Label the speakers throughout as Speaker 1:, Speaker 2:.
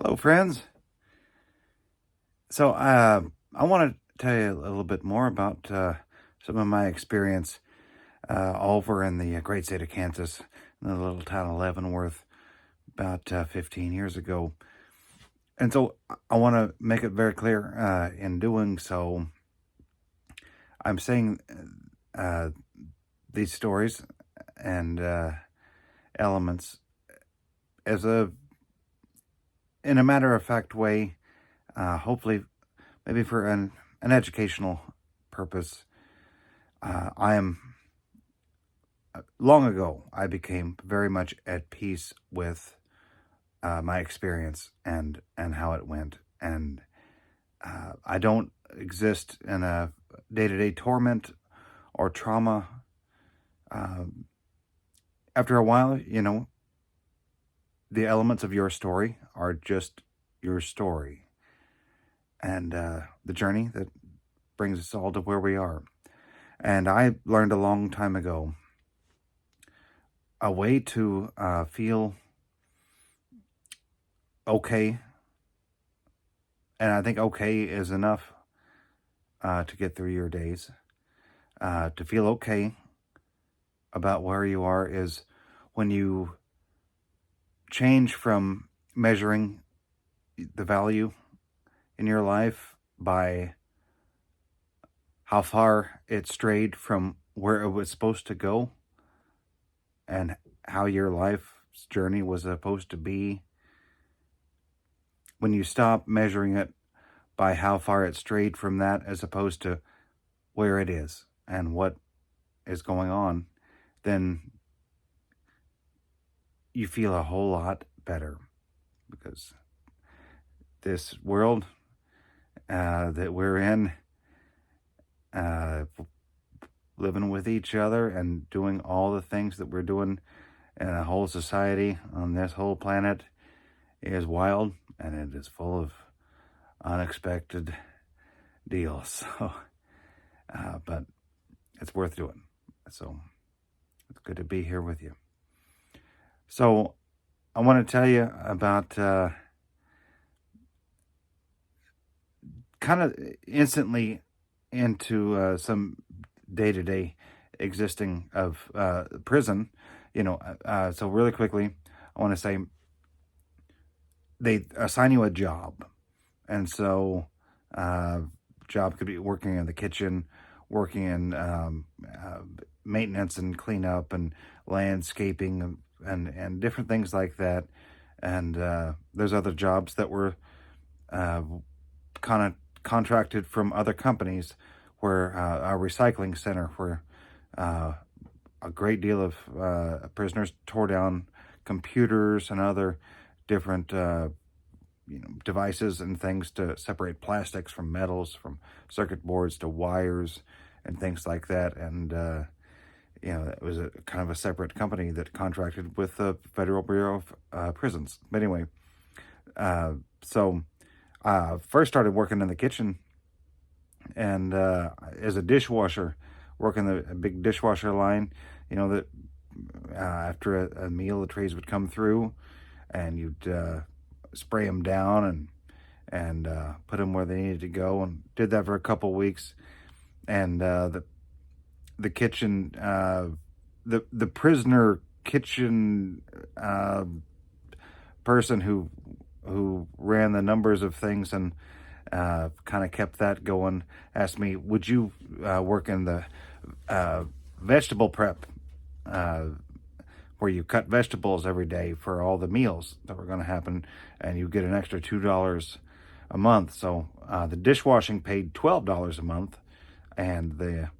Speaker 1: Hello, friends. I want to tell you a little bit more about some of my experience over in the great state of Kansas, in the little town of Leavenworth, about 15 years ago. And so I want to make it very clear in doing so, I'm saying uh, these stories and elements as in a matter of fact way, hopefully, maybe for an educational purpose. I am long ago, I became very much at peace with my experience and how it went, and I don't exist in a day-to-day torment or trauma. After a while, the elements of your story are just your story, and the journey that brings us all to where we are. And I learned a long time ago a way to feel okay. And I think okay is enough to get through your days. To feel okay about where you are is when you change from measuring the value in your life by how far it strayed from where it was supposed to go and how your life's journey was supposed to be. When you stop measuring it by how far it strayed from that as opposed to where it is and what is going on, then you feel a whole lot better, because this world that we're in, living with each other and doing all the things that we're doing in a whole society on this whole planet is wild, and it is full of unexpected deals. But it's worth doing. So it's good to be here with you. So I want to tell you about kind of instantly into some day-to-day existing of prison. So really quickly, I want to say they assign you a job. And so job could be working in the kitchen, working in maintenance and cleanup and landscaping and different things like that. And there's other jobs that were kind of contracted from other companies, where a recycling center where a great deal of prisoners tore down computers and other different devices and things to separate plastics from metals, from circuit boards to wires and things like that. And it was a kind of a separate company that contracted with the Federal Bureau of Prisons. But anyway, so first started working in the kitchen, and as a dishwasher, working a big dishwasher line. That after a meal, the trays would come through, and you'd spray them down and put them where they needed to go, and did that for a couple weeks. And the kitchen, the prisoner kitchen person who ran the numbers of things and kind of kept that going, asked me, would you work in the vegetable prep, where you cut vegetables every day for all the meals that were going to happen, and you get an extra $2 a month. So the dishwashing paid $12 a month, and the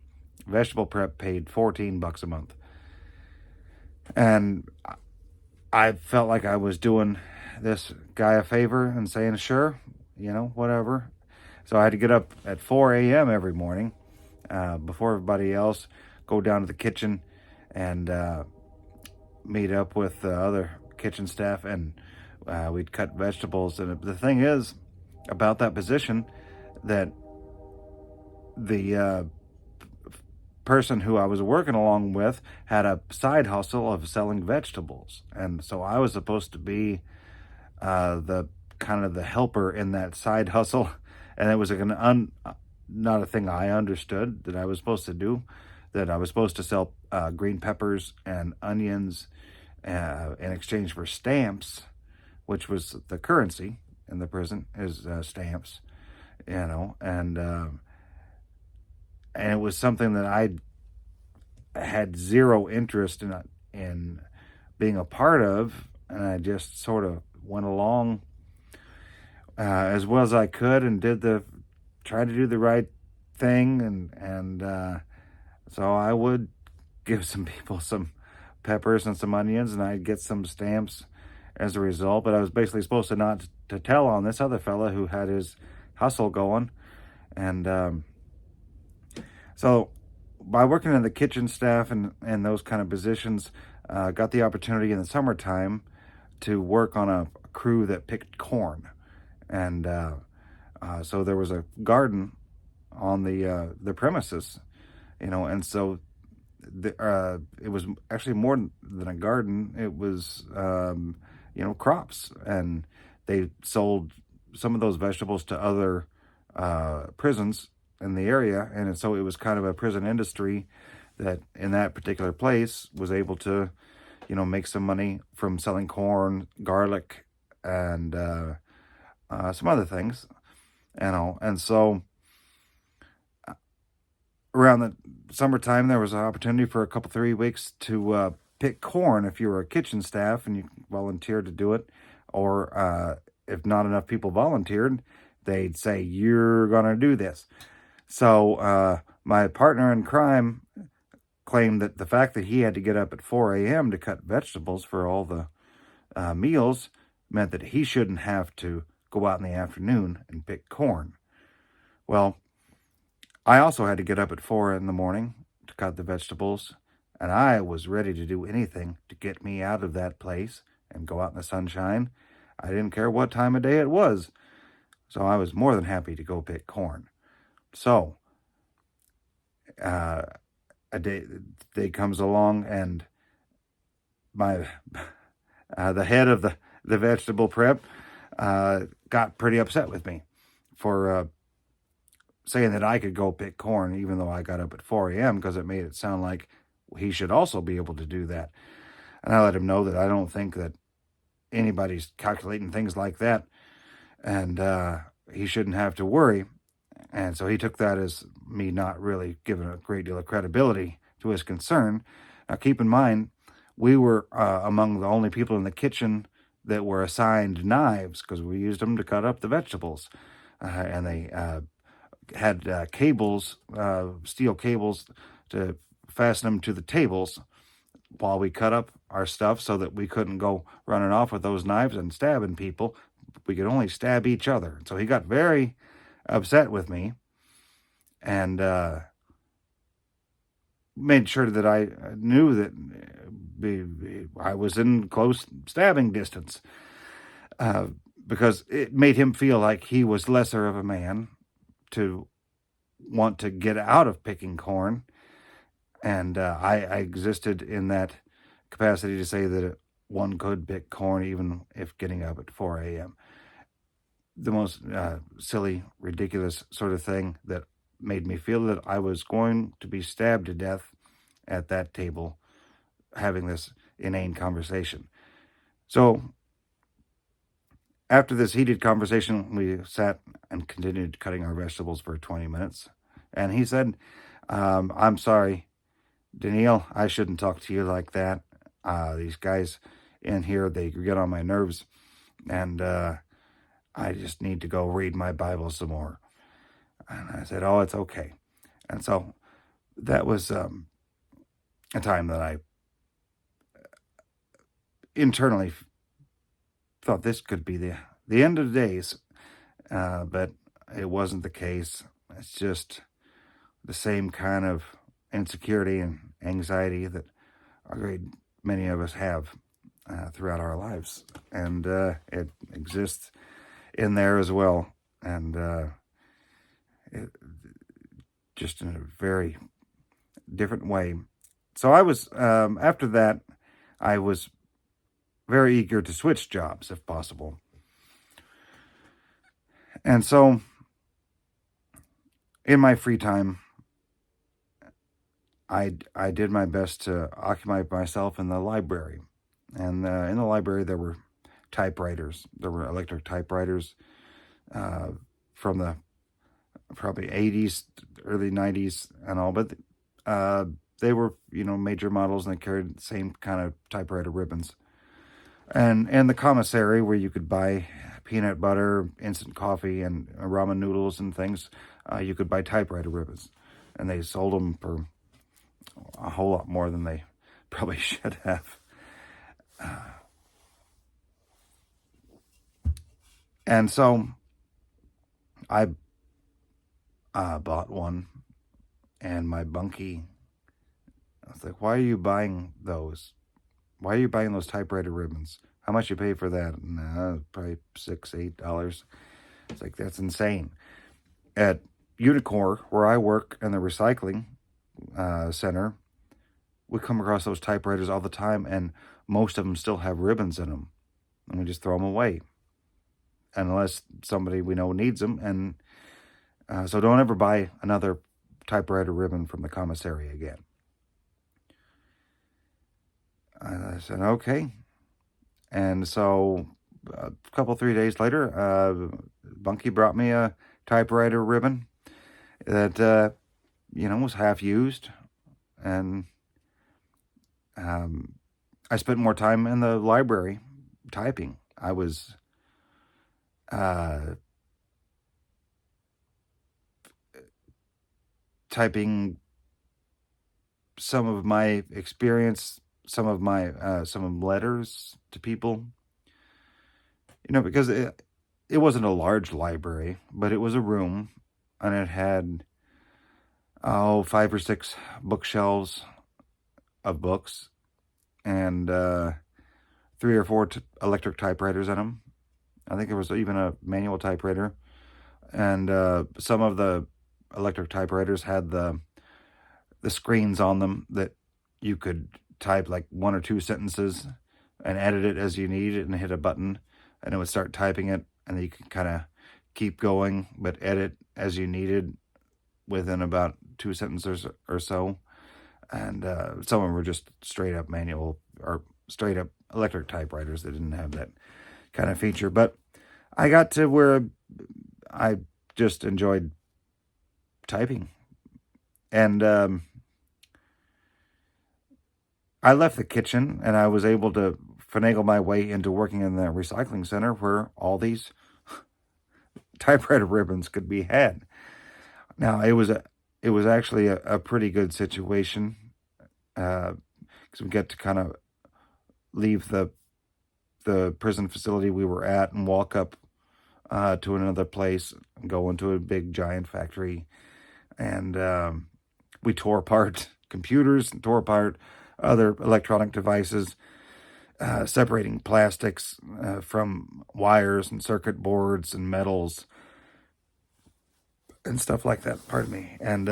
Speaker 1: vegetable prep paid $14 a month. And I felt like I was doing this guy a favor and saying, sure, whatever. So I had to get up at 4 a.m. every morning before everybody else, go down to the kitchen and meet up with the other kitchen staff, and we'd cut vegetables. And the thing is about that position, that the person who I was working along with had a side hustle of selling vegetables. And so I was supposed to be the kind of the helper in that side hustle, and it was like not a thing I understood that I was supposed to do. That I was supposed to sell green peppers and onions in exchange for stamps, which was the currency in the prison is stamps, and it was something that I had zero interest in being a part of, and I just sort of went along as well as I could and tried to do the right thing, and so I would give some people some peppers and some onions, and I'd get some stamps as a result. But I was basically supposed to not to tell on this other fella who had his hustle going, and so by working in the kitchen staff and those kind of positions, got the opportunity in the summertime to work on a crew that picked corn, and so there was a garden on the premises, and so it was actually more than a garden. It was crops, and they sold some of those vegetables to other prisons in the area, and so it was kind of a prison industry that in that particular place was able to make some money from selling corn, garlic, and some other things, and so around the summertime there was an opportunity for a couple 3 weeks to pick corn if you were a kitchen staff and you volunteered to do it, or if not enough people volunteered, they'd say, you're gonna do this. So my partner in crime claimed that the fact that he had to get up at 4 a.m. to cut vegetables for all the meals meant that he shouldn't have to go out in the afternoon and pick corn. Well, I also had to get up at 4 in the morning to cut the vegetables, and I was ready to do anything to get me out of that place and go out in the sunshine. I didn't care what time of day it was, so I was more than happy to go pick corn. So a day comes along, and my the head of the vegetable prep got pretty upset with me for saying that I could go pick corn even though I got up at 4 a.m. because it made it sound like he should also be able to do that. And I let him know that I don't think that anybody's calculating things like that, and he shouldn't have to worry. And so he took that as me not really giving a great deal of credibility to his concern. Now, keep in mind, we were among the only people in the kitchen that were assigned knives because we used them to cut up the vegetables. And they had cables, steel cables, to fasten them to the tables while we cut up our stuff so that we couldn't go running off with those knives and stabbing people. We could only stab each other. So he got very upset with me and made sure that I knew that I was in close stabbing distance because it made him feel like he was lesser of a man to want to get out of picking corn. And I existed in that capacity to say that one could pick corn even if getting up at 4 a.m. The most silly, ridiculous sort of thing that made me feel that I was going to be stabbed to death at that table having this inane conversation. So after this heated conversation, we sat and continued cutting our vegetables for 20 minutes. And he said, I'm sorry, Daniil, I shouldn't talk to you like that. These guys in here, they get on my nerves. And I just need to go read my Bible some more. And I said, oh, it's okay. And so that was a time that I internally thought this could be the end of the days. But it wasn't the case. It's just the same kind of insecurity and anxiety that a great many of us have throughout our lives. And it exists in there as well. And it, just in a very different way. So I was, after that, I was very eager to switch jobs if possible. And so in my free time, I did my best to occupy myself in the library. And in the library, there were typewriters. There were electric typewriters uh, from the probably 80s, early 90s and all. But uh, they were, major models, and they carried the same kind of typewriter ribbons. And the commissary, where you could buy peanut butter, instant coffee, and ramen noodles and things, you could buy typewriter ribbons. And they sold them for a whole lot more than they probably should have. And so I bought one, and my bunkie, I was like, why are you buying those? Why are you buying those typewriter ribbons? How much you pay for that? Probably $6, $8. It's like, that's insane. At Unicor, where I work in the recycling center, we come across those typewriters all the time, and most of them still have ribbons in them. And we just throw them away, unless somebody we know needs them. And so don't ever buy another typewriter ribbon from the commissary again. And I said, okay. And so a couple, 3 days later, Bunky brought me a typewriter ribbon that, was half used. And I spent more time in the library typing. I was typing some of my experience, some of letters to people, because it wasn't a large library, but it was a room, and it had 5 or 6 bookshelves of books, and 3 or 4 electric typewriters in them. I think there was even a manual typewriter, and some of the electric typewriters had the screens on them that you could type like 1 or 2 sentences and edit it as you need it, and hit a button and it would start typing it, and then you could kind of keep going but edit as you needed within about 2 sentences or so. And some of them were just straight up manual or straight up electric typewriters that didn't have that kind of feature. But I got to where I just enjoyed typing. And I left the kitchen, and I was able to finagle my way into working in the recycling center, where all these typewriter ribbons could be had. Now, it was actually a pretty good situation, because we get to kind of leave the prison facility we were at and walk up to another place and go into a big giant factory. And we tore apart computers and tore apart other electronic devices, separating plastics from wires and circuit boards and metals and stuff like that. Pardon me. And,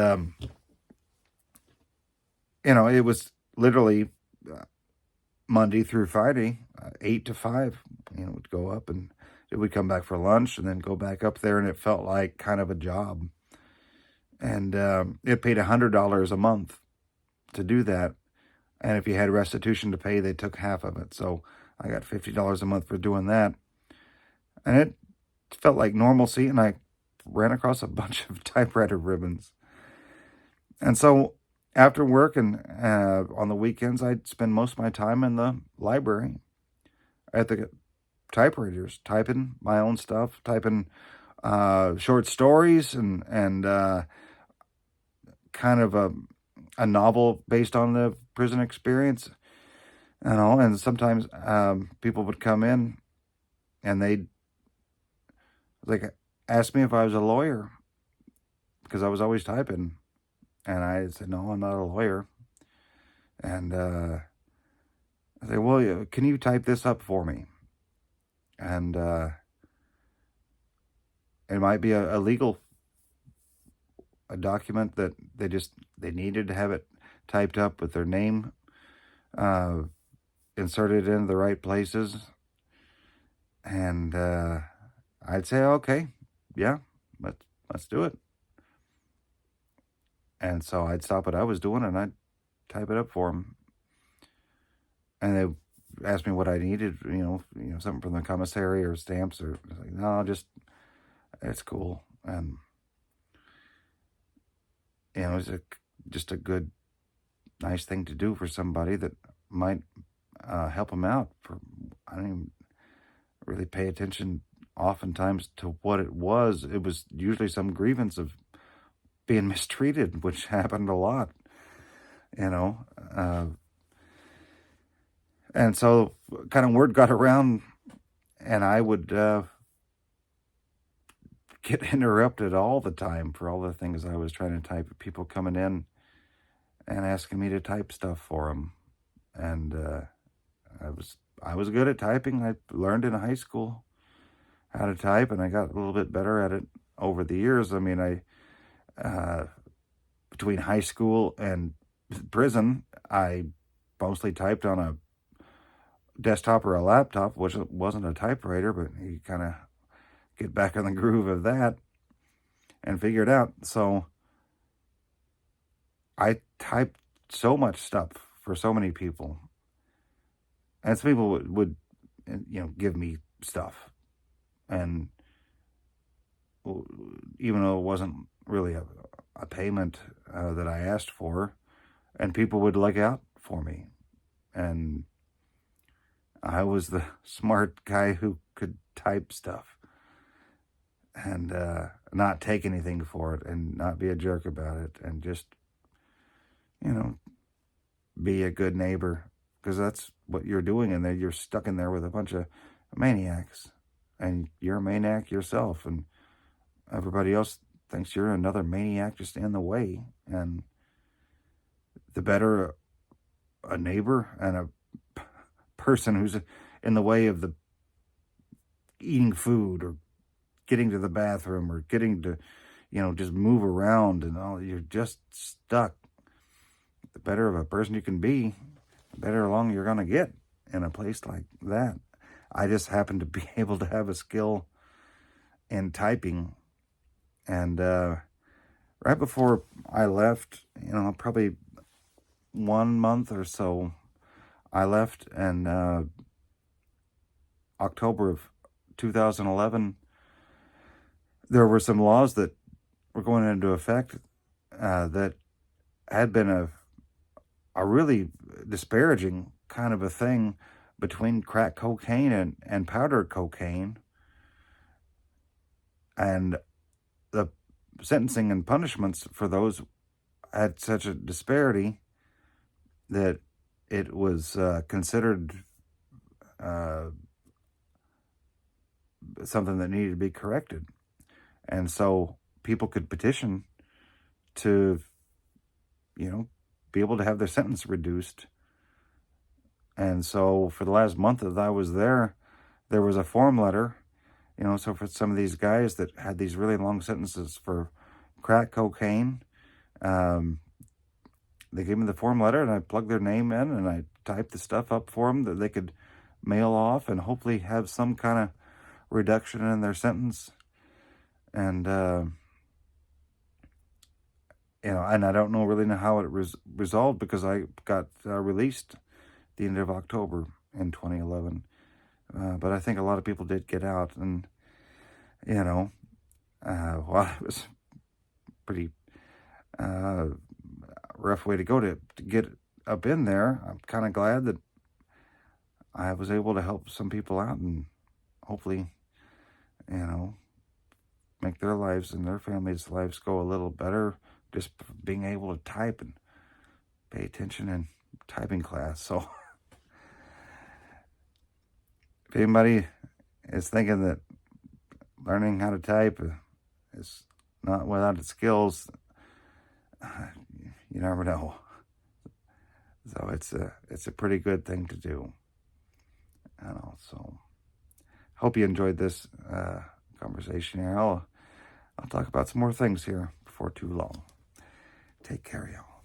Speaker 1: it was literally Monday through Friday, 8 to 5. We'd go up, and we'd come back for lunch and then go back up there, and it felt like kind of a job. And it paid $100 a month to do that. And if you had restitution to pay, they took half of it. So I got $50 a month for doing that. And it felt like normalcy, and I ran across a bunch of typewriter ribbons. And so after work and on the weekends, I'd spend most of my time in the library at the typewriters, typing my own stuff, typing short stories and kind of a novel based on the prison experience and all. And sometimes people would come in, and they'd ask me if I was a lawyer, because I was always typing. And I said, no, I'm not a lawyer. And I said, well, can you type this up for me? And it might be a legal document that they needed to have it typed up with their name inserted into the right places. And I'd say, okay, yeah, let's do it. And so I'd stop what I was doing and I'd type it up for them. And they asked me what I needed, something from the commissary or stamps, or I was like, no, just it's cool. And it was just a good, nice thing to do for somebody that might help them out. I don't even really pay attention oftentimes to what it was. It was usually some grievance of being mistreated, which happened a lot, you know. And so kind of word got around, and I would get interrupted all the time for all the things I was trying to type. People coming in and asking me to type stuff for them. And I was good at typing. I learned in high school how to type, and I got a little bit better at it over the years. I mean, between high school and prison, I mostly typed on a desktop or a laptop, which wasn't a typewriter, but you kind of get back in the groove of that and figure it out. So I typed so much stuff for so many people, and some people would give me stuff, and even though it wasn't really a payment that I asked for, and people would look out for me, and I was the smart guy who could type stuff and not take anything for it and not be a jerk about it, and just be a good neighbor, because that's what you're doing in there. You're stuck in there with a bunch of maniacs, and you're a maniac yourself, and everybody else thinks you're another maniac just in the way. And the better a neighbor and a person who's in the way of the eating food or getting to the bathroom or getting to, just move around and all, you're just stuck. The better of a person you can be, the better along you're going to get in a place like that. I just happen to be able to have a skill in typing. And right before I left, probably 1 month or so, I left, and October of 2011, there were some laws that were going into effect that had been a really disparaging kind of a thing between crack cocaine and powder cocaine. And the sentencing and punishments for those had such a disparity that it was considered something that needed to be corrected. And so people could petition to, be able to have their sentence reduced. And so for the last month that I was there was a form letter, so for some of these guys that had these really long sentences for crack cocaine, they gave me the form letter, and I plugged their name in, and I typed the stuff up for them that they could mail off and hopefully have some kind of reduction in their sentence. And, and I don't really know how it resolved, because I got released the end of October in 2011. But I think a lot of people did get out, and, well, it was pretty rough way to go to get up in there. I'm kind of glad that I was able to help some people out, and hopefully, make their lives and their families' lives go a little better, just being able to type and pay attention in typing class. So if anybody is thinking that learning how to type is not without its skills, you never know. So it's a pretty good thing to do. So hope you enjoyed this conversation here. I'll talk about some more things here before too long. Take care, y'all.